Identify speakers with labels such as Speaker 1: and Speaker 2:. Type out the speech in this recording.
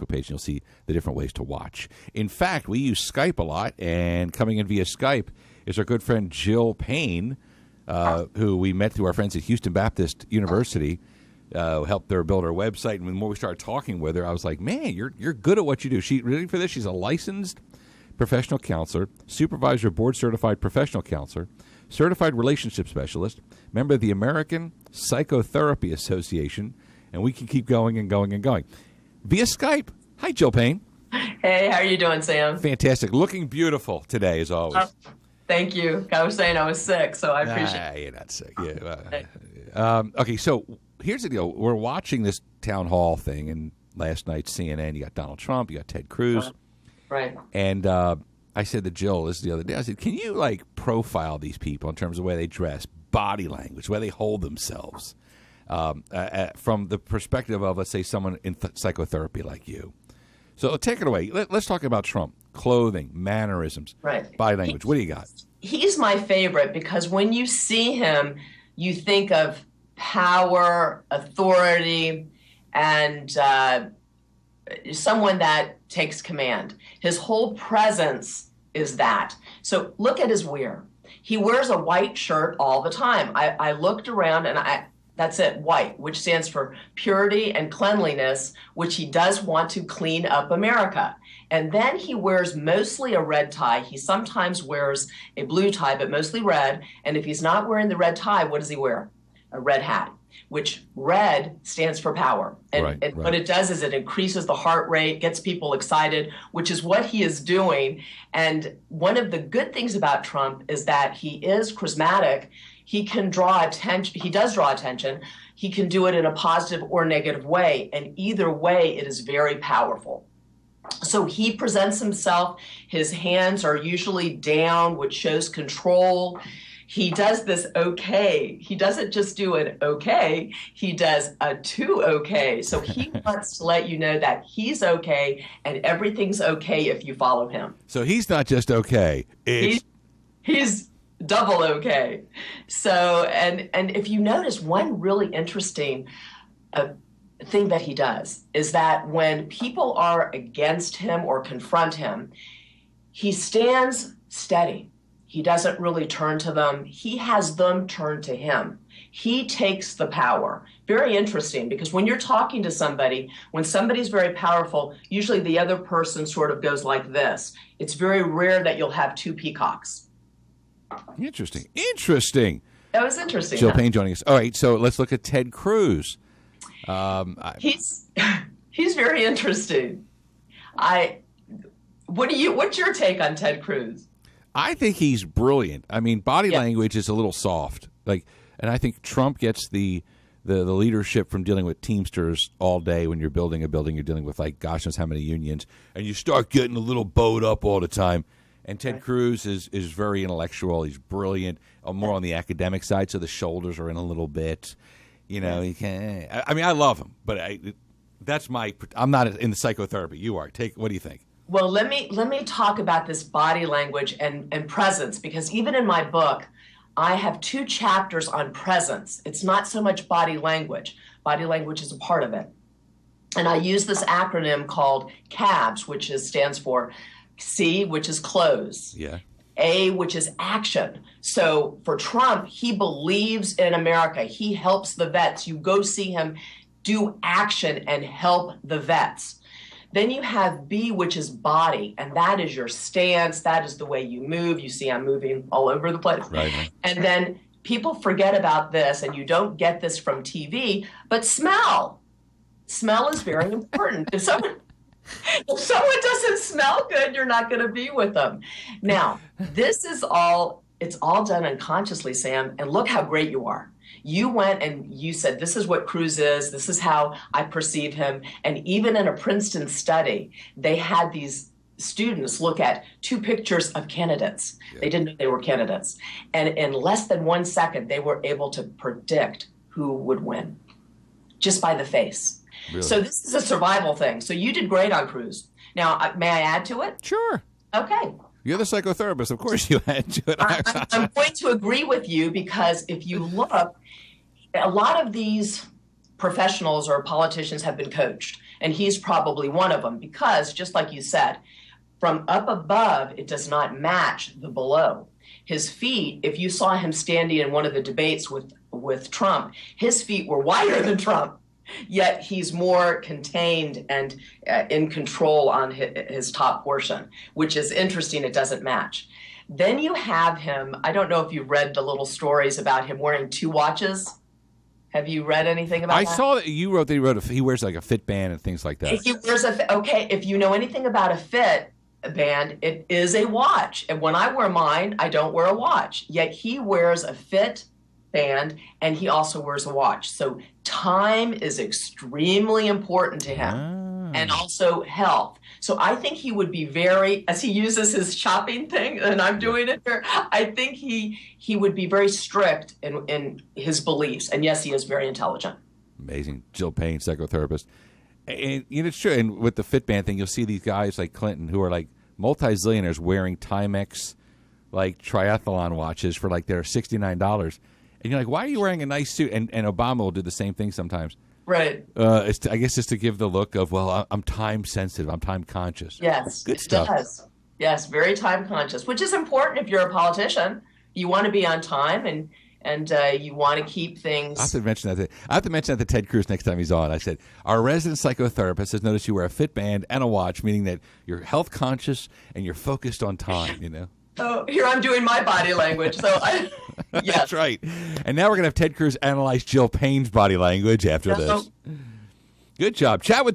Speaker 1: page, and you'll see the different ways to watch. In fact, we use Skype a lot, and coming in via Skype is our good friend Jill Payne, who we met through our friends at Houston Baptist University, helped her build her website. And the more we started talking with her, I was like, man, you're good at what you do. Ready for this? She's a licensed professional counselor, supervisor, board-certified professional counselor, certified relationship specialist, member of the American Psychotherapy Association, and we can keep going and going and going. Via Skype. Hi, Jill Payne.
Speaker 2: Hey, how are you doing, Sam?
Speaker 1: Fantastic. Looking beautiful today, as always.
Speaker 2: Thank you. I was saying I was sick, so I appreciate it.
Speaker 1: You're not sick. Yeah. Okay, so here's the deal. We're watching this town hall thing, and last night CNN, you got Donald Trump, you got Ted Cruz.
Speaker 2: Right.
Speaker 1: And I said to Jill this the other day, I said, can you, profile these people in terms of the way they dress, body language, where they hold themselves, from the perspective of, let's say, someone in psychotherapy like you? So take it away. Let's talk about Trump. Clothing, mannerisms,
Speaker 2: right.
Speaker 1: Body language. What do you got?
Speaker 2: He's my favorite because when you see him, you think of power, authority, and someone that takes command. His whole presence is that. So look at his wear. He wears a white shirt all the time. I looked around and that's it, white, which stands for purity and cleanliness, which he does want to clean up America. And then he wears mostly a red tie. He sometimes wears a blue tie, but mostly red. And if he's not wearing the red tie, what does he wear? A red hat, which red stands for power. And what it does is it increases the heart rate, gets people excited, which is what he is doing. And one of the good things about Trump is that he is charismatic. He can draw attention. He does draw attention. He can do it in a positive or negative way. And either way, it is very powerful. So he presents himself. His hands are usually down, which shows control. He does this okay. He doesn't just do an okay. He does a two okay. So he wants to let you know that he's okay and everything's okay if you follow him.
Speaker 1: So he's not just okay.
Speaker 2: He's double okay. So, and if you notice, one really interesting thing that he does is that when people are against him or confront him, he stands steady. He doesn't really turn to them. He has them turn to him. He takes the power. Very interesting, because when you're talking to somebody, when somebody's very powerful, usually the other person sort of goes like this. It's very rare that you'll have two peacocks.
Speaker 1: Interesting.
Speaker 2: That was interesting.
Speaker 1: Jill Payne joining us. All right, so let's look at Ted Cruz.
Speaker 2: He's very interesting. What's your take on Ted Cruz?
Speaker 1: I think he's brilliant. I mean, body language is a little soft. And I think Trump gets the leadership from dealing with Teamsters all day. When you're building a building, you're dealing with gosh knows how many unions, and you start getting a little bowed up all the time. And Ted Cruz is very intellectual. He's brilliant, more on the academic side, so the shoulders are in a little bit. You know, he can. I mean, I love him, but I'm not in the psychotherapy. You are. What do you think?
Speaker 2: Well, let me talk about this body language and presence, because even in my book, I have 2 chapters on presence. It's not so much body language. Body language is a part of it. And I use this acronym called CABS, which stands for C, which is close.
Speaker 1: Yeah.
Speaker 2: A, which is action. So for Trump, he believes in America. He helps the vets. You go see him do action and help the vets. Then you have B, which is body, and that is your stance. That is the way you move. You see I'm moving all over the place.
Speaker 1: Right.
Speaker 2: And then people forget about this, and you don't get this from TV, but smell. Smell is very important. If someone doesn't smell good, you're not going to be with them. Now, it's all done unconsciously, Sam, and look how great you are. You went and you said, this is what Cruz is. This is how I perceive him. And even in a Princeton study, they had these students look at 2 pictures of candidates. Yeah. They didn't know they were candidates. And in less than 1 second, they were able to predict who would win just by the face. Really? So this is a survival thing. So you did great on Cruz. Now, may I add to it?
Speaker 1: Sure.
Speaker 2: Okay.
Speaker 1: You're the psychotherapist. Of course you had to it.
Speaker 2: I'm going to agree with you, because if you look, a lot of these professionals or politicians have been coached. And he's probably one of them because, just like you said, from up above, it does not match the below. His feet, if you saw him standing in one of the debates with Trump, his feet were wider than Trump, yet he's more contained and in control on his top portion, which is interesting. It doesn't match. Then you have him, I don't know if you've read the little stories about him wearing 2 watches. Have you read anything about that?
Speaker 1: I saw that you wrote that he wears like a fit band and things like that.
Speaker 2: If he wears if you know anything about a fit band, it is a watch. And when I wear mine, I don't wear a watch. Yet he wears a fit band and he also wears a watch. So time is extremely important to him, and also health. So I think he would be very, as he uses his shopping thing, and I'm doing it here, I think he would be very strict in his beliefs. And yes, he is very intelligent.
Speaker 1: Amazing. Jill Payne, psychotherapist. And it's true. And with the Fitband thing, you'll see these guys like Clinton who are like multi-zillionaires wearing Timex like triathlon watches for like they're $69. And you're like, why are you wearing a nice suit? And Obama will do the same thing sometimes.
Speaker 2: Right.
Speaker 1: I guess it's to give the look of, well, I'm time sensitive. I'm time conscious.
Speaker 2: Yes.
Speaker 1: Good stuff.
Speaker 2: It does. Yes, very time conscious, which is important if you're a politician. You want to be on time and you want to keep things.
Speaker 1: I have to mention that to Ted Cruz next time he's on. I said, our resident psychotherapist has noticed you wear a Fitband and a watch, meaning that you're health conscious and you're focused on time, you know?
Speaker 2: Oh, here I'm doing my body language. So yes.
Speaker 1: That's right. And now we're going to have Ted Cruz analyze Jill Payne's body language after this. Good job. Chat with